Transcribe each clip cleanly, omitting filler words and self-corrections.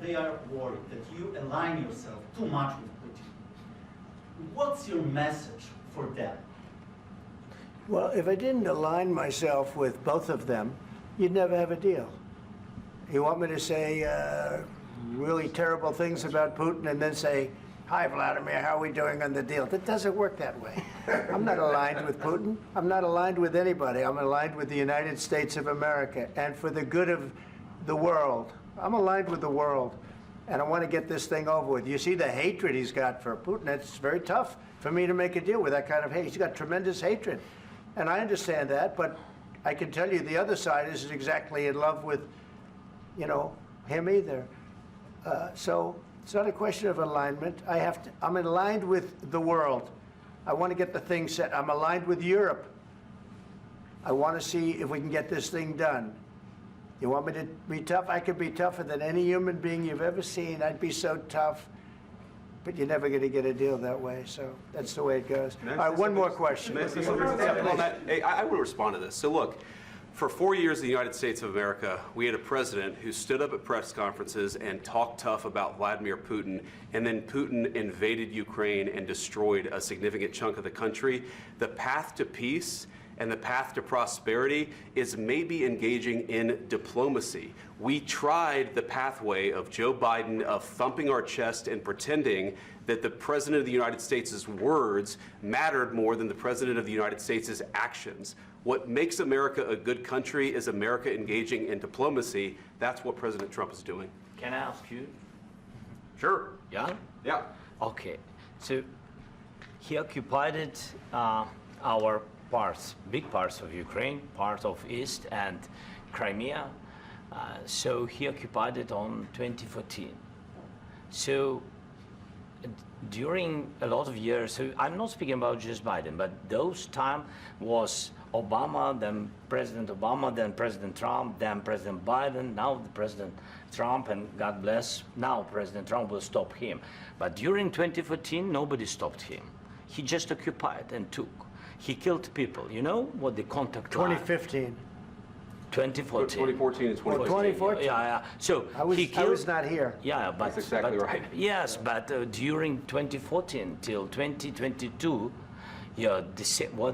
they are worried that you align yourself too much with Putin. What's your message for them? Well, if I didn't align myself with both of them, you'd never have a deal. You want me to say really terrible things about Putin and then say, "Hi, Vladimir, how are we doing on the deal?" That doesn't work that way. I'm not aligned with Putin. I'm not aligned with anybody. I'm aligned with the United States of America. And for the good of the world, I'm aligned with the world. And I want to get this thing over with. You see the hatred he's got for Putin. It's very tough for me to make a deal with that kind of hate. He's got tremendous hatred. And I understand that, but I can tell you the other side isn't exactly in love with, you know, him either. So it's not a question of alignment. I'm aligned with the world. I want to get the thing set. I'm aligned with Europe. I want to see if we can get this thing done. You want me to be tough? I could be tougher than any human being you've ever seen. I'd be so tough. But you're never going to get a deal that way, so that's the way it goes. All right, one more question. I want to respond to this. So look, for 4 years in the United States of America, we had a president who stood up at press conferences and talked tough about Vladimir Putin, and then Putin invaded Ukraine and destroyed a significant chunk of the country. The path to peace and the path to prosperity is maybe engaging in diplomacy. We tried the pathway of Joe Biden of thumping our chest and pretending that the President of the United States' words mattered more than the President of the United States' actions. What makes America a good country is America engaging in diplomacy. That's what President Trump is doing. Can I ask you? Sure. Yeah? Yeah. Okay. So he occupied our parts, big parts of Ukraine, part of East and Crimea. So he occupied it on 2014. So during a lot of years, so I'm not speaking about just Biden, but those time was Obama, then President Obama, then President Trump, then President Biden, now the President Trump, and God bless, now President Trump will stop him. But during 2014, nobody stopped him. He just occupied and took. He killed people. You know what the contact line? 2015. 2014. 2014 and 2015. 2014. Yeah. So I was not here. Yeah, but that's exactly right. Yes, but during 2014 till 2022, yeah, the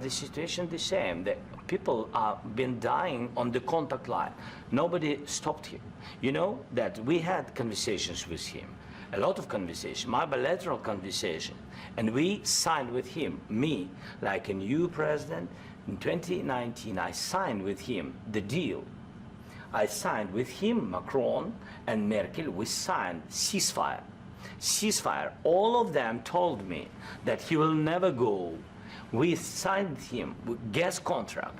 situation the same. The people are been dying on the contact line. Nobody stopped him. You know that we had conversations with him, a lot of conversations, my bilateral conversation, and we signed with him. Me, like a new president. In 2019, I signed with him the deal. I signed with him, Macron and Merkel, we signed ceasefire. Ceasefire. All of them told me that he will never go. We signed him with gas contract.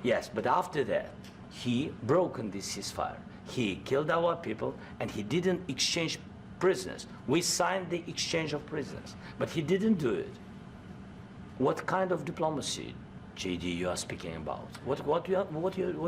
Yes, but after that, he broken this ceasefire. He killed our people and he didn't exchange prisoners. We signed the exchange of prisoners, but he didn't do it. What kind of diplomacy, JD, you are speaking about? What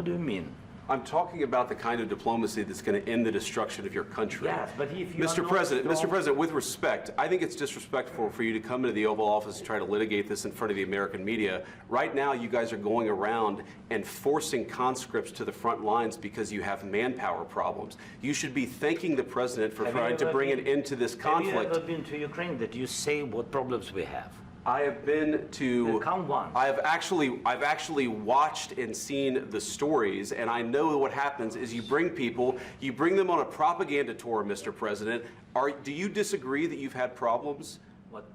do you mean? I'm talking about the kind of diplomacy that's going to end the destruction of your country. Yes, but if you Mr. President, with respect, I think it's disrespectful for you to come into the Oval Office and try to litigate this in front of the American media. Right now, you guys are going around and forcing conscripts to the front lines because you have manpower problems. You should be thanking the President for trying to bring an end to this conflict. Have you ever been to Ukraine that you say what problems we have? I have been to. Count one. I've actually watched and seen the stories, and I know what happens is you bring people, you bring them on a propaganda tour, Mr. President. Do you disagree that you've had problems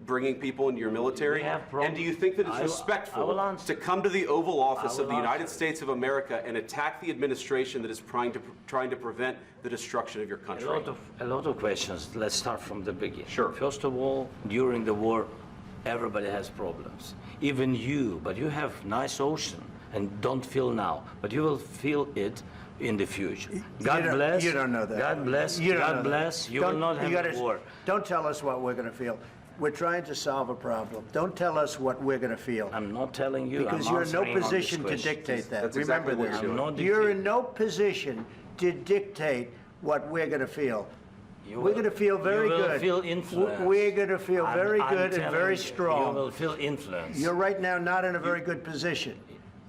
bringing people into your military? And do you think that it's respectful to come to the Oval Office of the United States of America and attack the administration that is trying to prevent the destruction of your country? A lot of questions. Let's start from the beginning. Sure. First of all, during the war, everybody has problems, even you, but you have nice ocean and don't feel now, but you will feel it in the future. God bless. You don't know that. God bless. God bless. You will not have a war. Don't tell us what we're going to feel. We're trying to solve a problem. Don't tell us what we're going to feel. I'm not telling you. Because you're in no position to dictate that. That's Remember exactly this. You're in no position to dictate what we're going to feel. We're going to feel very good. You will feel influence. We're going to feel very good and very strong. You will feel influence. You're right now not in a very good position.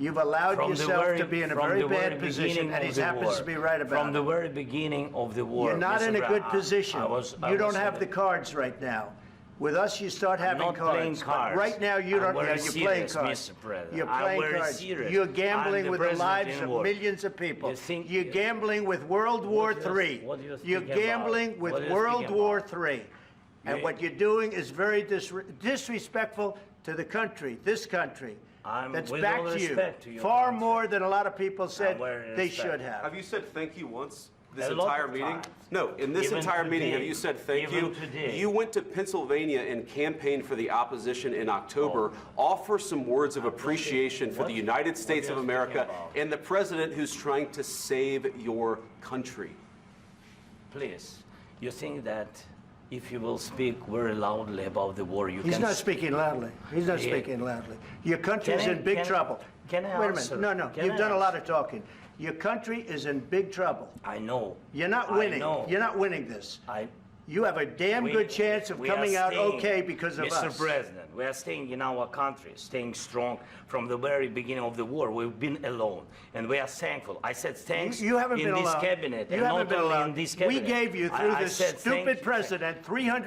You've allowed yourself to be in a very bad position, and he happens to be right about it. From the very beginning of the war. You're not Mr. in a Brown, good position. I You don't was have the cards right now. With us, you start having not playing cards. cards. But right now, you don't. I'm very You're playing serious, cards. Mr. President. You're I'm playing very cards. serious. You're I'm gambling the with the president lives in of war. millions of people. You think- You're gambling with World War III. what do you think You're about? gambling with What do you World think War about? III. And You- what you're doing is very disrespectful to the country, this country. That's with back all to you. respect to your Far country. more than a lot of people said very they respect. should have. Have you said thank you once this A lot entire of meeting? times. No, in this Even entire meeting, today. have you said thank Even you? today. You went to Pennsylvania and campaigned for the opposition in October. Offer some words of appreciation for the United States are of you America speaking about? and the president who's trying to save your country. Please, you think that if you will speak very loudly about the war, you He's can... not speaking loudly. He's not Yeah. speaking loudly. Your country is Can I- in big can I- trouble. can I Wait a answer? minute. No, Can you've I done a lot answer? of talking. Your country is in big trouble. I know. You're not I winning. know. You're not winning this. I, You have a damn good chance of we are coming out staying- okay because of Mr. us. President, we are staying in our country, staying strong from the very beginning of the war. We've been alone, and we are thankful. I said thanks You haven't in been this alone. cabinet, You and haven't not been only alone. in this We cabinet. gave you, through I this said thank stupid you. president,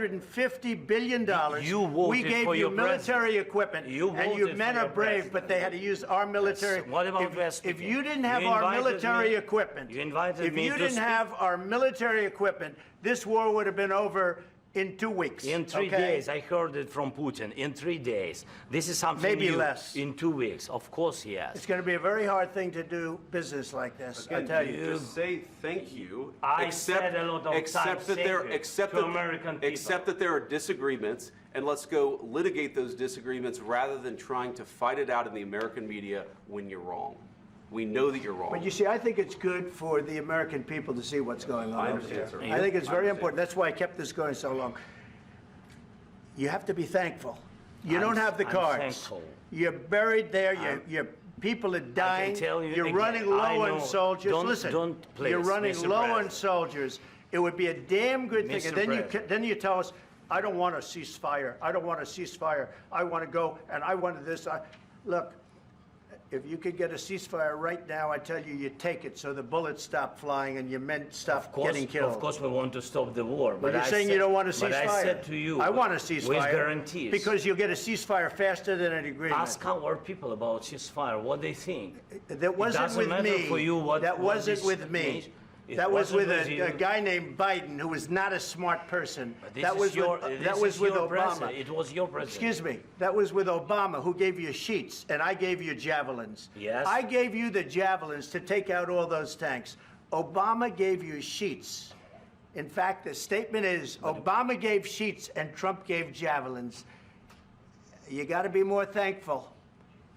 $350 billion. You voted We gave for you your military president. equipment, You and you voted men for are your brave, president. but they had to use our military. Yes. What about if, West if speaking? you didn't have You our invited military me- equipment, you invited if me you to didn't speak. have our military equipment, this war would have been over in 2 weeks. In 3 okay? days, I heard it from Putin. In 3 days, this is something Maybe new. less. In 2 weeks, of course he has. It's going to be a very hard thing to do business like this. I Again, tell you. just say thank you. I said a lot of except times that thank there, you except to that, American people. except that there are disagreements, and let's go litigate those disagreements rather than trying to fight it out in the American media when you're wrong. We know that you're wrong. But you see, I think it's good for the American people to see what's going on I over understand, there. sir. I think it's I very understand. important. That's why I kept this going so long. You have to be thankful. You don't have the I'm cards. thankful. You're buried there. Your people are dying. tell you You're again, running low I on know. soldiers. Don't- Listen, don't, please, you're running Mr. low on President. soldiers. It would be a damn good thing. Mr. And then President. then you tell us, I don't want a ceasefire. I don't want a ceasefire. I want to go and I wanted this. Look, if you could get a ceasefire right now, I tell you, you take it so the bullets stop flying and your men stop getting killed. Of course, we want to stop the war. But But you're I saying said, you don't want a ceasefire. But I said to you, I want a ceasefire. with guarantees. Because you'll get a ceasefire faster than an agreement. Ask our people about ceasefire, what they think. That wasn't doesn't with matter me. for you what- that what wasn't this with me. means. It That was wasn't with with you. a guy named Biden, who was not a smart person. This That is was your, with, this that was is with your Obama. president. It was your president. Excuse me. That was with Obama, who gave you sheets, and I gave you javelins. Yes. I gave you the javelins to take out all those tanks. Obama gave you sheets. In fact, the statement is Obama gave sheets and Trump gave javelins. You got to be more thankful,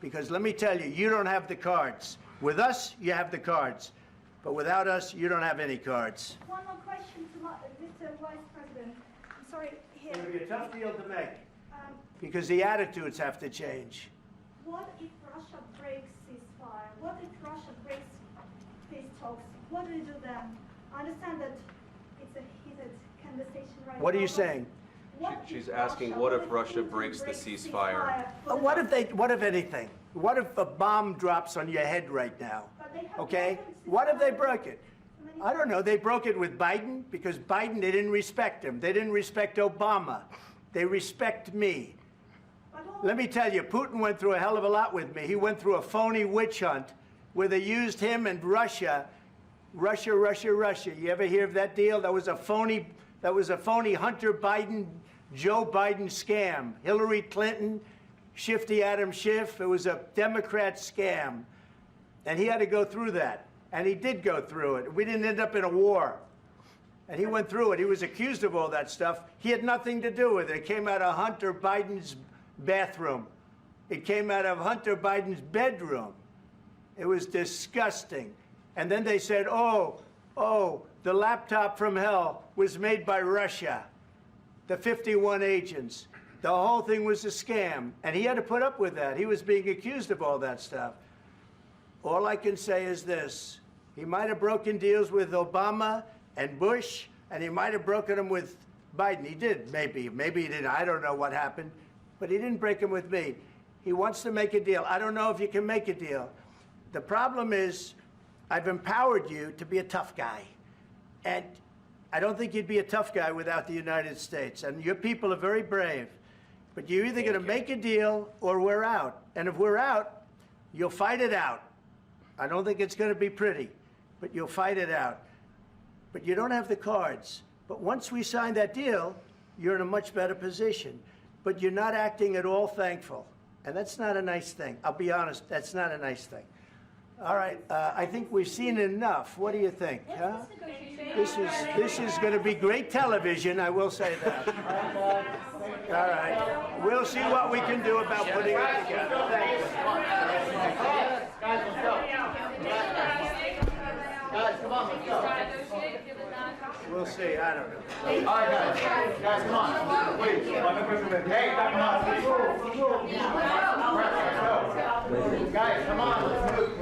because let me tell you, you don't have the cards. With us, you have the cards. But without us, you don't have any cards. One more question to Mr. Vice President. I'm sorry, here. It'll be a tough deal to make, Um, because the attitudes have to change. what if Russia breaks ceasefire? What if Russia breaks peace talks? What do you do then? I understand that it's a heated conversation right now. What are you but saying? what She's if asking, what if Russia Putin breaks the breaks ceasefire? for the What if Russians? anything? What if a bomb drops on your head right now? But they have Okay? broken What if they ceasefire broke it? so many I don't know. They broke it with Biden, because Biden, they didn't respect him. They didn't respect Obama. They respect me. But all- Let me tell you, Putin went through a hell of a lot with me. He went through a phony witch hunt where they used him and Russia. Russia. You ever hear of that deal? That was a phony Hunter Biden, Joe Biden scam. Hillary Clinton, Shifty Adam Schiff. It was a Democrat scam. And he had to go through that. And he did go through it. We didn't end up in a war. And he went through it. He was accused of all that stuff. He had nothing to do with it. It came out of Hunter Biden's bathroom. It came out of Hunter Biden's bedroom. It was disgusting. And then they said, oh, the laptop from hell was made by Russia, the 51 agents. The whole thing was a scam. And he had to put up with that. He was being accused of all that stuff. All I can say is this. He might have broken deals with Obama and Bush, and he might have broken them with Biden. He did, maybe. Maybe he didn't. I don't know what happened. But he didn't break them with me. He wants to make a deal. I don't know if you can make a deal. The problem is, I've empowered you to be a tough guy. And I don't think you'd be a tough guy without the United States. And your people are very brave. But you're either going to make a deal or we're out. And if we're out, you'll fight it out. I don't think it's going to be pretty, but you'll fight it out. But you don't have the cards. But once we sign that deal, you're in a much better position. But you're not acting at all thankful. And that's not a nice thing. I'll be honest, that's not a nice thing. All right, I think we've seen enough. What do you think? Huh? This is going to be great television, I will say that. All right, we'll see what we can do about putting it together. Thank you. Guys, let's go. Guys, come on, let's go. We'll see, I don't know. All right, guys, come on. Please. Hey, come on. Let's go. Guys, come on, let's move.